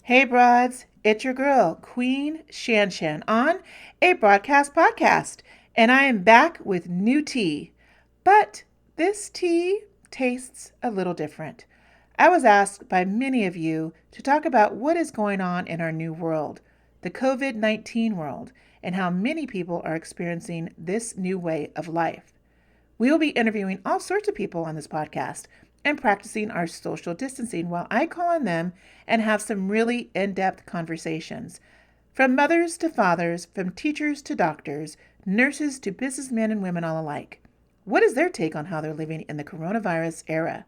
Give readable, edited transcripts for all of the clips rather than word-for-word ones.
Hey, broads, it's your girl, Queen ShanShan, on a broadcast podcast, and I am back with new tea. But this tea tastes a little different. I was asked by many of you to talk about what is going on in our new world, the COVID-19 world, and how many people are experiencing this new way of life. We will be interviewing all sorts of people on this podcast and practicing our social distancing while I call on them and have some really in depth conversations. From mothers to fathers, from teachers to doctors, nurses to businessmen and women all alike. What is their take on how they're living in the coronavirus era?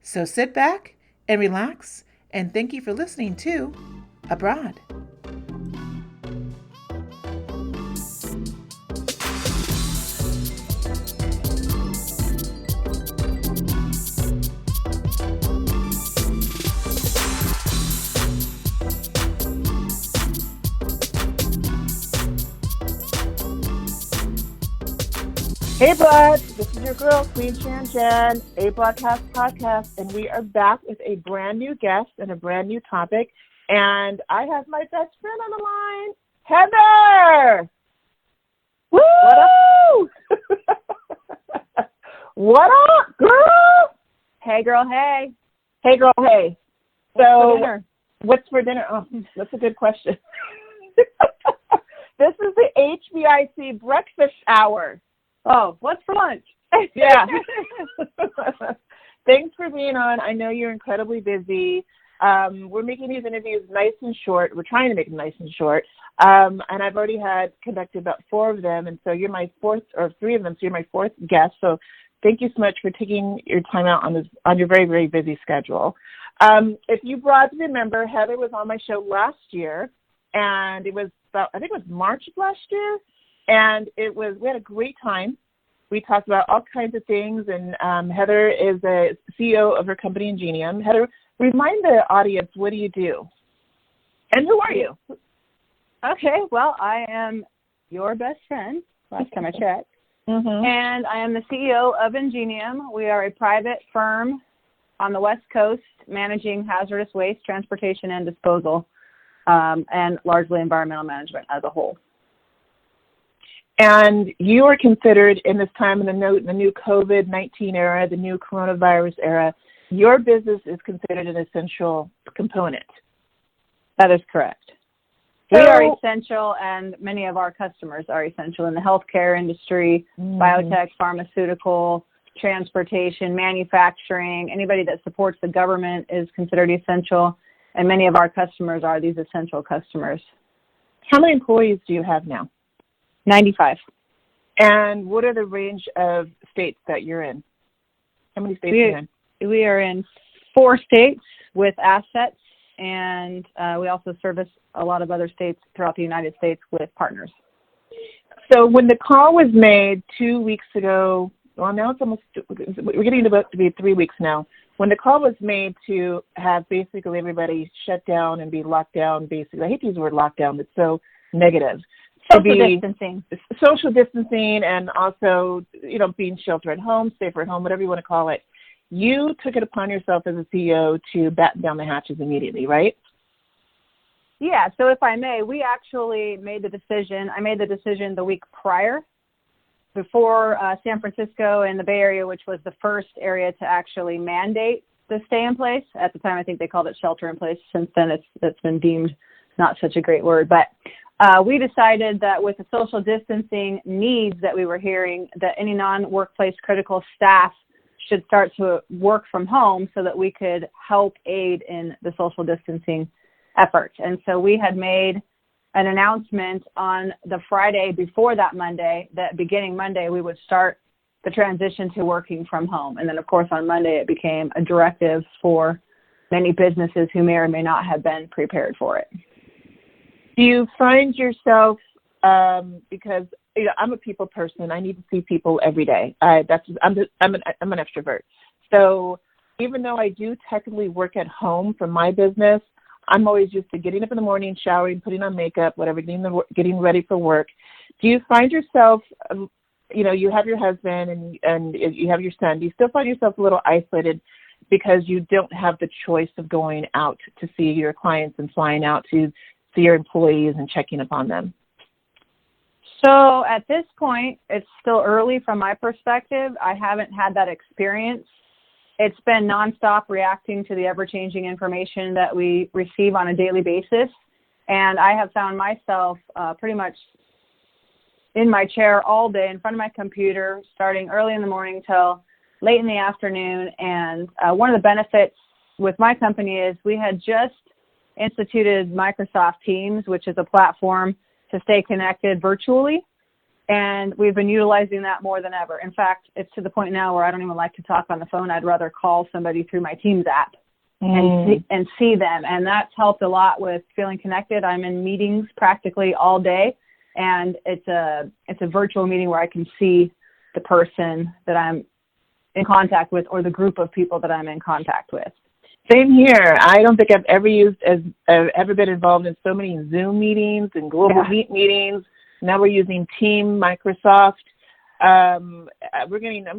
So sit back and relax, and thank you for listening to Abroad. Hey, bud. This is your girl, Queen ShanShan, a broadcast podcast, and we are back with a brand new guest and a brand new topic. And I have my best friend on the line, Heather. Woo! What up? What up, girl? Hey, girl, hey. Hey, girl, hey. What's for dinner? What's for dinner? Oh, that's a good question. This is the H.B.I.C. breakfast hour. Oh, what's for lunch? Yeah. Thanks for being on. I know you're incredibly busy. We're making these interviews nice and short. We're trying to make them nice and short. And I've already conducted about 4 of them. And so you're my fourth, or 3 of them. So you're my 4th guest. So thank you so much for taking your time out on your very, very busy schedule. If you broads remember, Heather was on my show last year. And it was I think it was March of last year. And we had a great time. We talked about all kinds of things, and Heather is a CEO of her company, Ingenium. Heather, remind the audience, what do you do? And who are you? Okay, well, I am your best friend, last time I checked. Mm-hmm. And I am the CEO of Ingenium. We are a private firm on the West Coast managing hazardous waste, transportation, and disposal, and largely environmental management as a whole. And you are considered in this time in the new COVID-19 era, the new coronavirus era, your business is considered an essential component. That is correct. We are essential, and many of our customers are essential in the healthcare industry, biotech, pharmaceutical, transportation, manufacturing. Anybody that supports the government is considered essential, and many of our customers are these essential customers. How many employees do you have now? 95. And what are the range of states that you're in? How many states are you in? We are in 4 states with assets, and we also service a lot of other states throughout the United States with partners. So when the call was made 2 weeks ago, well, now we're getting about to be 3 weeks now. When the call was made to have basically everybody shut down and be locked down, basically, I hate to use the word lockdown, it's so negative. Social distancing, and also, being shelter at home, safer at home, whatever you want to call it. You took it upon yourself as a CEO to batten down the hatches immediately, right? Yeah. So if I may, we actually made the decision. I made the decision the week prior, before San Francisco and the Bay Area, which was the first area to actually mandate the stay in place. At the time, I think they called it shelter in place. Since then, it's been deemed not such a great word, but we decided that with the social distancing needs that we were hearing, that any non-workplace critical staff should start to work from home so that we could help aid in the social distancing effort. And so we had made an announcement on the Friday before that Monday, that beginning Monday, we would start the transition to working from home. And then, of course, on Monday, it became a directive for many businesses who may or may not have been prepared for it. Do you find yourself, because I'm a people person, I need to see people every day. I'm an extrovert. So even though I do technically work at home for my business, I'm always used to getting up in the morning, showering, putting on makeup, whatever, getting ready for work. Do you find yourself, you have your husband and you have your son, do you still find yourself a little isolated because you don't have the choice of going out to see your clients and flying out to see your employees and checking upon them? So at this point, it's still early from my perspective. I haven't had that experience. It's been nonstop reacting to the ever-changing information that we receive on a daily basis. And I have found myself pretty much in my chair all day in front of my computer, starting early in the morning till late in the afternoon. And one of the benefits with my company is we had just instituted Microsoft Teams, which is a platform to stay connected virtually. And we've been utilizing that more than ever. In fact, it's to the point now where I don't even like to talk on the phone. I'd rather call somebody through my Teams app and see them. And that's helped a lot with feeling connected. I'm in meetings practically all day, and it's a virtual meeting where I can see the person that I'm in contact with or the group of people that I'm in contact with. Same here. I don't think I've ever been involved in so many Zoom meetings and global Meet meetings. Now we're using Team Microsoft. I'm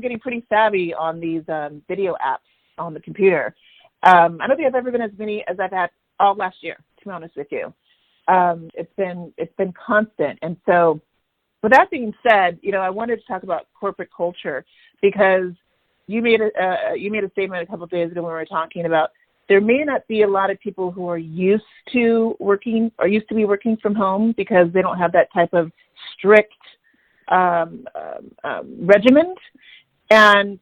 getting pretty savvy on these video apps on the computer. I don't think I've ever been as many as I've had all last year, to be honest with you. It's been constant. And so with that being said, I wanted to talk about corporate culture, because you made a statement a couple of days ago when we were talking about there may not be a lot of people who are used to be working from home because they don't have that type of strict regimen. And,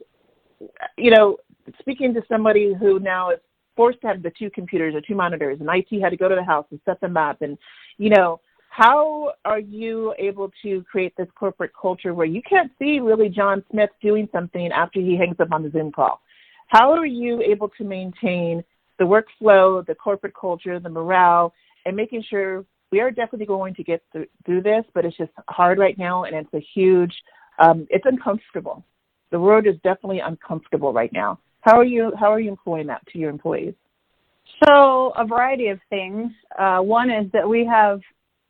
speaking to somebody who now is forced to have the 2 computers or 2 monitors, and IT had to go to the house and set them up, and, how are you able to create this corporate culture where you can't see really John Smith doing something after he hangs up on the Zoom call? How are you able to maintain the workflow, the corporate culture, the morale, and making sure we are definitely going to get through this, but it's just hard right now, and it's a huge, it's uncomfortable. The world is definitely uncomfortable right now. How are you employing that to your employees? So a variety of things. One is that we have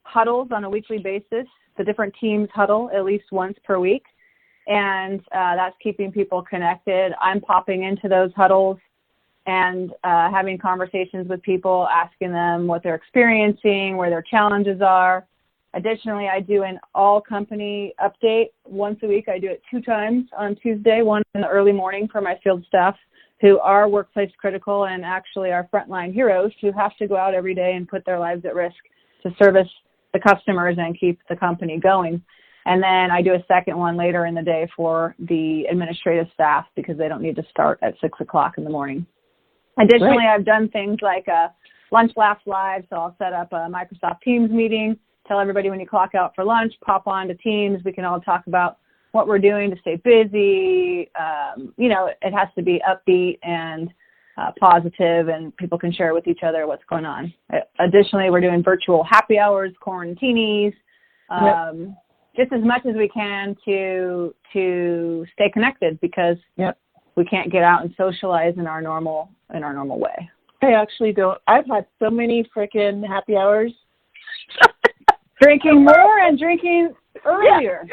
huddles on a weekly basis. The different teams huddle at least once per week, and that's keeping people connected. I'm popping into those huddles and having conversations with people, asking them what they're experiencing, where their challenges are. Additionally, I do an all-company update once a week. I do it 2 times on Tuesday, one in the early morning for my field staff who are workplace critical and actually are frontline heroes who have to go out every day and put their lives at risk to service the customers and keep the company going. And then I do a second one later in the day for the administrative staff because they don't need to start at 6 o'clock in the morning. Additionally, Great. I've done things like a Lunch Laughs Live, so I'll set up a Microsoft Teams meeting, tell everybody when you clock out for lunch, pop on to Teams. We can all talk about what we're doing to stay busy. It has to be upbeat and positive, and people can share with each other what's going on. Additionally, we're doing virtual happy hours, quarantinis, just as much as we can to stay connected because we can't get out and socialize in our normal way. I actually don't. I've had so many freaking happy hours. Drinking more and drinking earlier.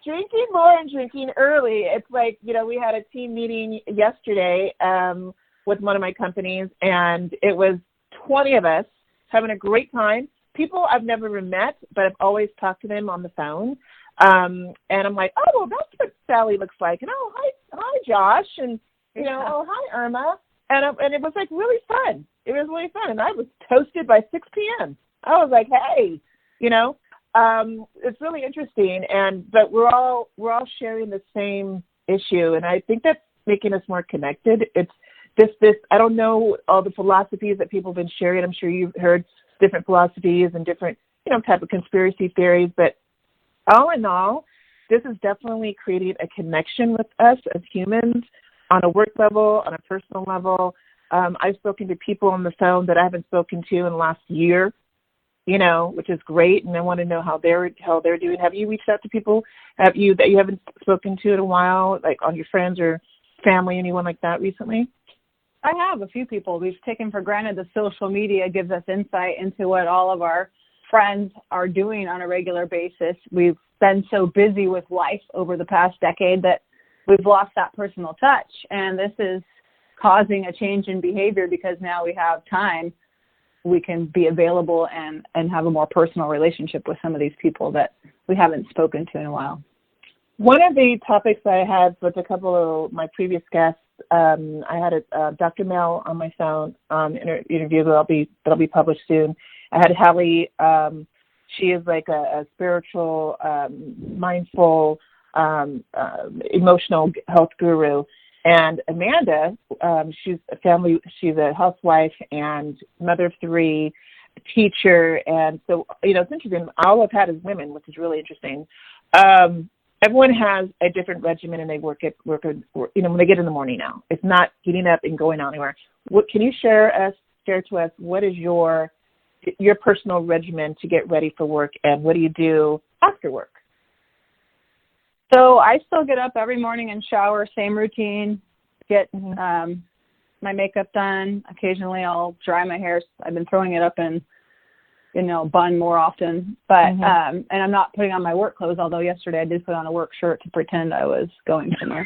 Drinking more and drinking early. It's like, we had a team meeting yesterday with one of my companies, and it was 20 of us having a great time. People I've never met, but I've always talked to them on the phone. And I'm like, oh, well, that's what Sally looks like. And, oh, hi, Josh. And, oh, hi, Irma. And it was, like, really fun. It was really fun. And I was toasted by 6 p.m. I was like, hey, it's really interesting. But we're all sharing the same issue. And I think that's making us more connected. It's this, I don't know all the philosophies that people have been sharing. I'm sure you've heard different philosophies and different, type of conspiracy theories. But all in all, this is definitely creating a connection with us as humans on a work level, on a personal level. I've spoken to people on the phone that I haven't spoken to in the last year, which is great. And I want to know how they're doing. Have you reached out to people that you haven't spoken to in a while, like on your friends or family, anyone like that recently? I have a few people. We've taken for granted that social media gives us insight into what all of our friends are doing on a regular basis. We've been so busy with life over the past decade that we've lost that personal touch. And this is causing a change in behavior because now we have time. We can be available and have a more personal relationship with some of these people that we haven't spoken to in a while. One of the topics I had with a couple of my previous guests, I had a Dr. Mel on my phone interview that'll be published soon. I had Hallie. She is like a spiritual, mindful, emotional health guru. And Amanda, she's a housewife and mother of 3, teacher. And so, it's interesting. All I've had is women, which is really interesting. Everyone has a different regimen and they work when they get in the morning now. It's not getting up and going out anywhere. What can you share to us, what is your personal regimen to get ready for work, and what do you do after work? So I still get up every morning and shower, same routine, get my makeup done. Occasionally I'll dry my hair. I've been throwing it up in, bun more often. But and I'm not putting on my work clothes, although yesterday I did put on a work shirt to pretend I was going somewhere.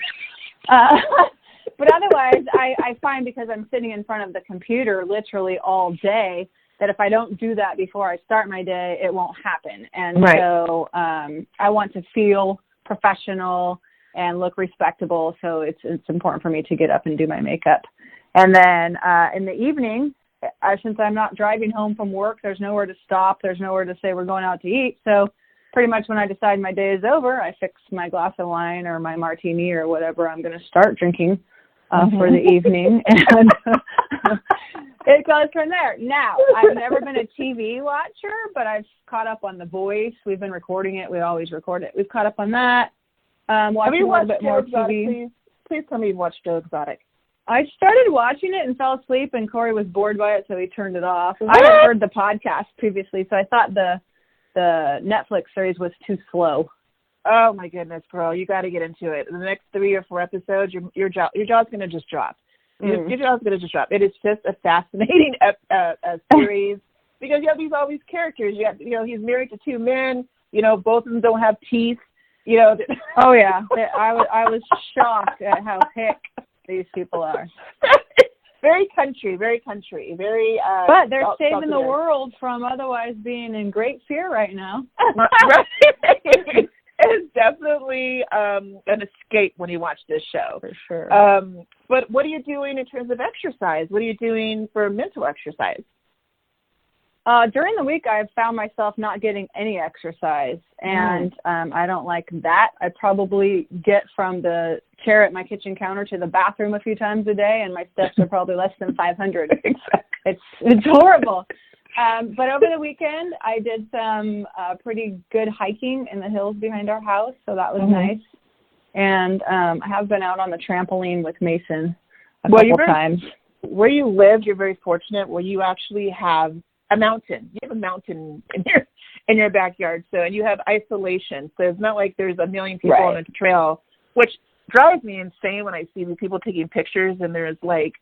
But otherwise, I find because I'm sitting in front of the computer literally all day that if I don't do that before I start my day, it won't happen. And so I want to feel professional and look respectable, so it's important for me to get up and do my makeup. And then in the evening, since I'm not driving home from work, there's nowhere to stop, there's nowhere to say we're going out to eat, so pretty much when I decide my day is over, I fix my glass of wine or my martini or whatever I'm going to start drinking for the evening, and it goes from there. Now, I've never been a TV watcher, but I've caught up on The Voice. We've been recording it. We always record it. We've caught up on that. Watching a little bit more TV. Please tell me you've watched Joe Exotic. I started watching it and fell asleep, and Corey was bored by it, so he turned it off. I hadn't heard the podcast previously, so I thought the Netflix series was too slow. Oh, my goodness, girl. You got to get into it. The next 3 or 4 episodes, your jaw's going to just drop. Your jaw's going to just drop. It is just a fascinating series because you have all these characters. You have, he's married to 2 men. Both of them don't have teeth. Oh, yeah. I was shocked at how hick these people are. Very country, very country, very. But they're saving the world from otherwise being in great fear right now. Right. It's definitely an escape when you watch this show. For sure. But what are you doing in terms of exercise? What are you doing for mental exercise? During the week, I've found myself not getting any exercise, and I don't like that. I probably get from the chair at my kitchen counter to the bathroom a few times a day, and my steps are probably less than 500. Exactly. It's horrible. But over the weekend, I did some pretty good hiking in the hills behind our house, so that was nice. And I have been out on the trampoline with Mason a couple times. Where you live, you're very fortunate where you actually have a mountain. You have a mountain in your backyard, and you have isolation. So it's not like there's a million people on the trail, which drives me insane when I see these people taking pictures and there's like,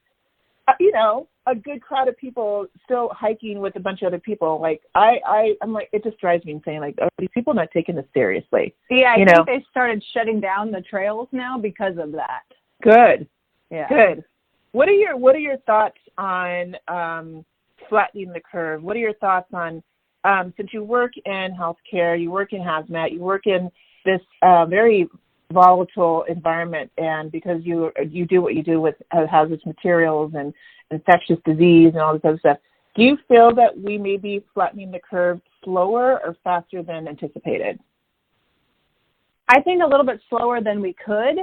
a good crowd of people still hiking with a bunch of other people. Like I'm like, it just drives me insane. Like, are these people not taking this seriously? Yeah, I think they started shutting down the trails now because of that. Good. Yeah. Good. What are your thoughts on flattening the curve? What are your thoughts on since you work in healthcare, you work in hazmat, you work in this very volatile environment, and because you do what you do with hazardous materials and infectious disease and all this other stuff, do you feel that we may be flattening the curve slower or faster than anticipated? I think a little bit slower than we could,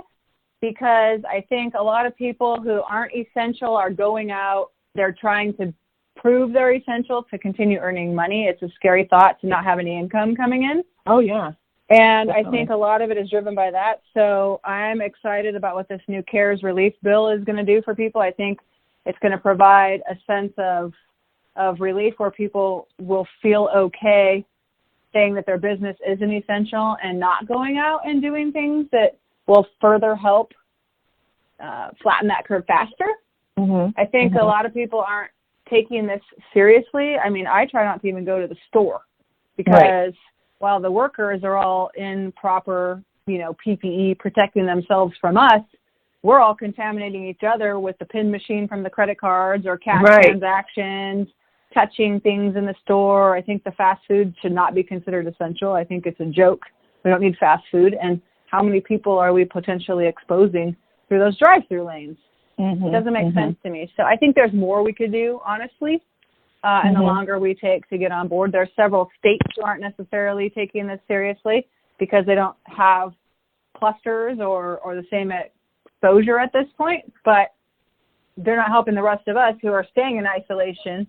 because I think a lot of people who aren't essential are going out. They're trying to prove they're essential to continue earning money. It's a scary thought to not have any income coming in. Oh, yeah. And Definitely. I think a lot of it is driven by that. So I'm excited about what this new CARES relief bill is going to do for people. I think it's going to provide a sense of relief where people will feel okay saying that their business isn't essential and not going out and doing things that will further help flatten that curve faster. I think a lot of people aren't taking this seriously. I mean, I try not to even go to the store because while the workers are all in proper, PPE protecting themselves from us, we're all contaminating each other with the PIN machine from the credit cards or cash transactions, touching things in the store. I think the fast food should not be considered essential. I think it's a joke. We don't need fast food. And how many people are we potentially exposing through those drive-through lanes? It doesn't make sense to me. So I think there's more we could do, honestly, and the longer we take to get on board. There are several states who aren't necessarily taking this seriously because they don't have clusters or the same exposure at this point, but they're not helping the rest of us who are staying in isolation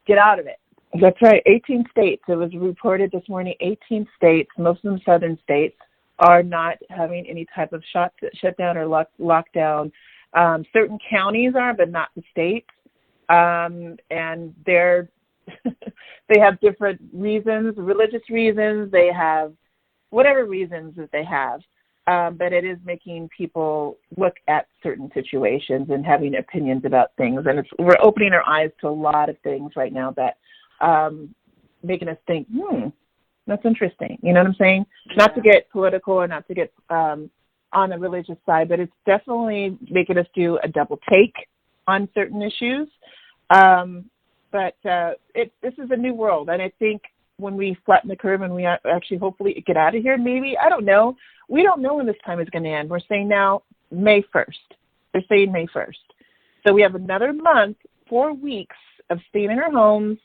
get out of it. That's right. 18 states. It was reported this morning, 18 states, most of them southern states, are not having any type of shutdown or lockdown. Certain counties are, but not the states. And they have different reasons, religious reasons. They have whatever reasons that they have. But it is making people look at certain situations and having opinions about things. And we're opening our eyes to a lot of things right now that making us think, that's interesting. You know what I'm saying? Yeah. Not to get political or not to get on the religious side, but it's definitely making us do a double take on certain issues. But this is a new world. And I think when we flatten the curve and we actually hopefully get out of here, maybe, I don't know. We don't know when this time is going to end. We're saying now May 1st. They're saying May 1st. So we have another month, 4 weeks of staying in our homes,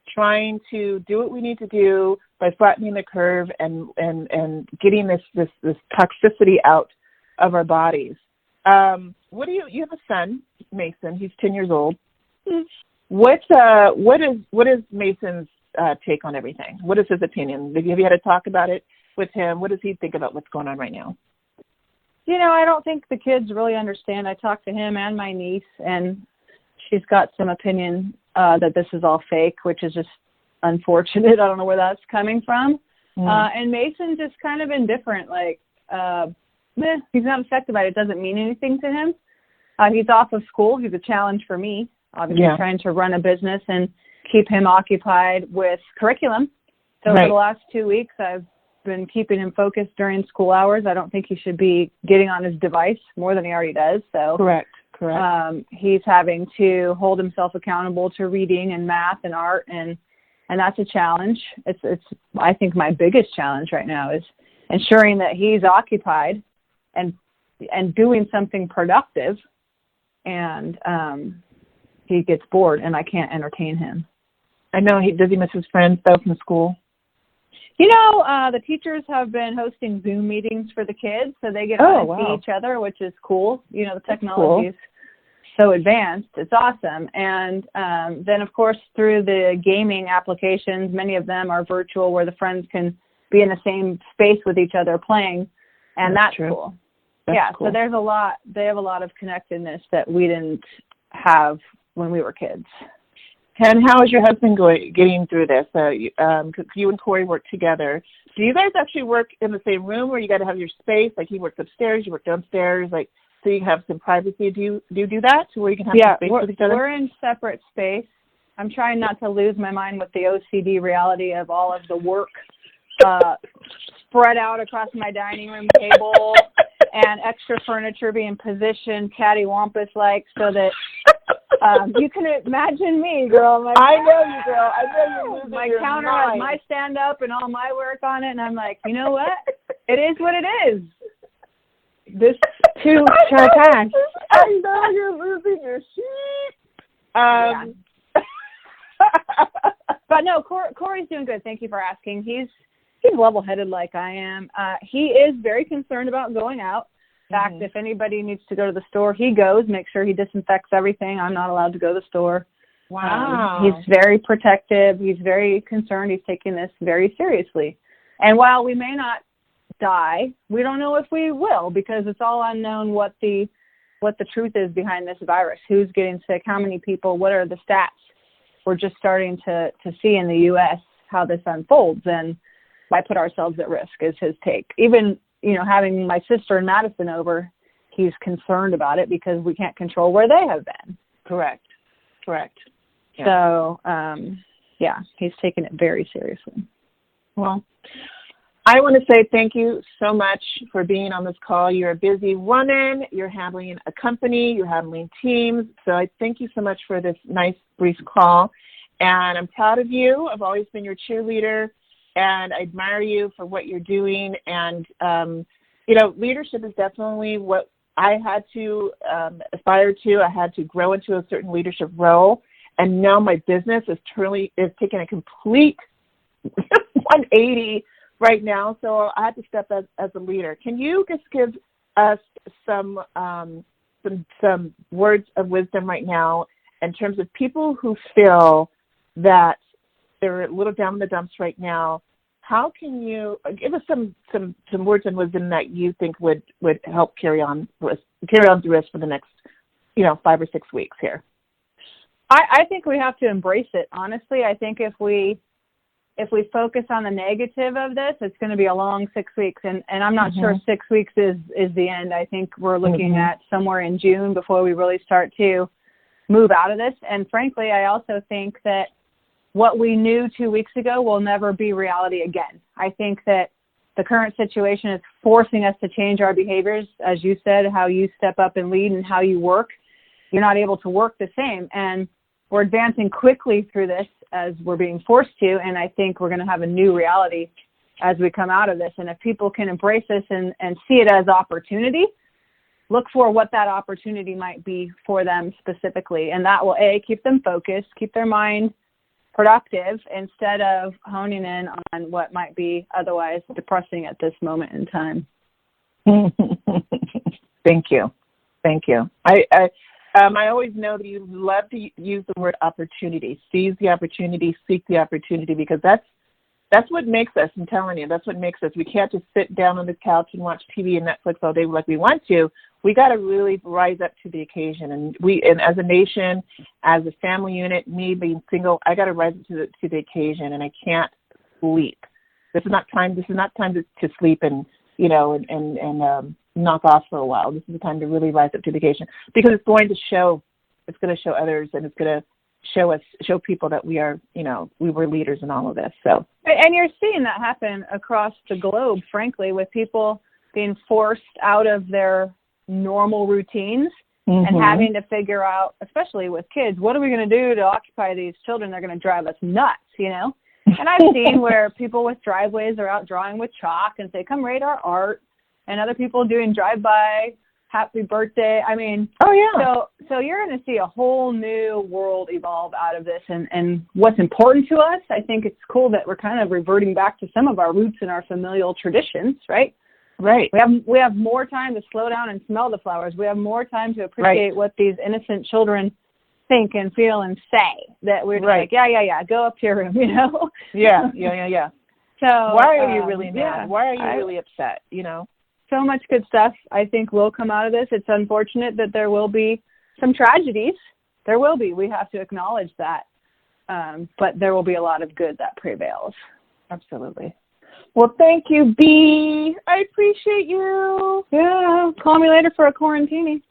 trying to do what we need to do by flattening the curve and getting this toxicity out of our bodies. You have a son, Mason. He's 10 years old. What is Mason's take on everything? What is his opinion? Have you had to talk about it with him? What does he think about what's going on right now? I don't think the kids really understand. I talked to him and my niece, and she's got some opinion that this is all fake, which is just unfortunate. I don't know where that's coming from. And Mason's just kind of indifferent. He's not affected by it. It doesn't mean anything to him. He's off of school. He's a challenge for me, obviously, trying to run a business and keep him occupied with curriculum. So for the last 2 weeks, I've been keeping him focused during school hours. I don't think he should be getting on his device more than he already does. So Correct. He's having to hold himself accountable to reading and math and art, and that's a challenge. It's I think my biggest challenge right now is ensuring that he's occupied and doing something productive, and he gets bored and I can't entertain him. I know. Does he miss his friends though from school? The teachers have been hosting Zoom meetings for the kids, so they get to see each other, which is cool. The technology is so advanced. It's awesome. And then, of course, through the gaming applications, many of them are virtual where the friends can be in the same space with each other playing, and that's cool. That's cool. So there's a lot. They have a lot of connectedness that we didn't have when we were kids. And how is your husband getting through this? You and Corey work together. Do you guys actually work in the same room, or you got to have your space? Like he works upstairs, you work downstairs, so you have some privacy. Do you do that to where you can have some space with each other? We're in separate space. I'm trying not to lose my mind with the OCD reality of all of the work spread out across my dining room table and extra furniture being positioned cattywampus-like so that you can imagine me, girl. I know you, girl. I know you're losing my your counter mind. has my stand-up and all my work on it, and I'm like, you know what? It is what it is. This too shall pass. I know you're losing your shit. But no, Corey's doing good. Thank you for asking. He's level-headed like I am. He is very concerned about going out. In fact, if anybody needs to go to the store, he goes, make sure he disinfects everything. I'm not allowed to go to the store. Wow. He's very protective. He's very concerned. He's taking this very seriously. And while we may not die, we don't know if we will, because it's all unknown what the truth is behind this virus. Who's getting sick? How many people? What are the stats? We're just starting to see in the U.S. how this unfolds, and why put ourselves at risk is his take. Even having my sister and Madison over, he's concerned about it because we can't control where they have been. Correct. Yeah. So, he's taking it very seriously. Well, I want to say thank you so much for being on this call. You're a busy woman. You're handling a company. You're handling teams. So I thank you so much for this nice, brief call. And I'm proud of you. I've always been your cheerleader, and I admire you for what you're doing. And, leadership is definitely what I had to aspire to. I had to grow into a certain leadership role. And now my business is taking a complete 180 right now, so I had to step as a leader. Can you just give us some words of wisdom right now in terms of people who feel that they're a little down in the dumps right now? How can you give us some words of wisdom that you think would help carry on through us for the next 5 or 6 weeks here? I think we have to embrace it. Honestly, I think if we focus on the negative of this, it's going to be a long 6 weeks. And I'm not sure 6 weeks is the end. I think we're looking at somewhere in June before we really start to move out of this. And frankly, I also think that what we knew 2 weeks ago will never be reality again. I think that the current situation is forcing us to change our behaviors. As you said, how you step up and lead and how you work, you're not able to work the same. And we're advancing quickly through this as we're being forced to, and I think we're going to have a new reality as we come out of this. And if people can embrace this and see it as opportunity, look for what that opportunity might be for them specifically. And that will, keep them focused, keep their mind productive instead of honing in on what might be otherwise depressing at this moment in time. Thank you. I always know that you love to use the word opportunity. Seize the opportunity, seek the opportunity, because that's what makes us. I'm telling you, that's what makes us. We can't just sit down on the couch and watch TV and Netflix all day like we want to. We got to really rise up to the occasion. And as a nation, as a family unit, me being single, I got to rise up to the occasion, and I can't sleep. This is not time to sleep and knock off for a while. This is the time to really rise up to the occasion, because it's going to show others, and it's going to show people that we were leaders in all of this. So, and you're seeing that happen across the globe, frankly, with people being forced out of their normal routines and having to figure out, especially with kids, what are we going to do to occupy these children? They're going to drive us nuts, And I've seen where people with driveways are out drawing with chalk and say, come rate our art. And other people doing drive-by, happy birthday. I mean, oh yeah. So you're going to see a whole new world evolve out of this. And what's important to us, I think it's cool that we're kind of reverting back to some of our roots and our familial traditions, right? Right. We have more time to slow down and smell the flowers. We have more time to appreciate what these innocent children think and feel and say, that we're just like, yeah, go up to your room, Yeah. So why are you really mad? Why are you really upset, So much good stuff, I think, will come out of this. It's unfortunate that there will be some tragedies. There will be. We have to acknowledge that. But there will be a lot of good that prevails. Absolutely. Well, thank you, B. I appreciate you. Yeah. Call me later for a quarantini.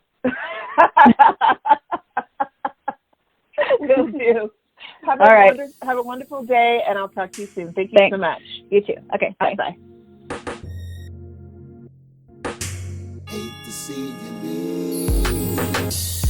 Will do. Have a wonderful day, and I'll talk to you soon. Thank you so much. You too. Okay. Bye. Bye. Hate to see you leave.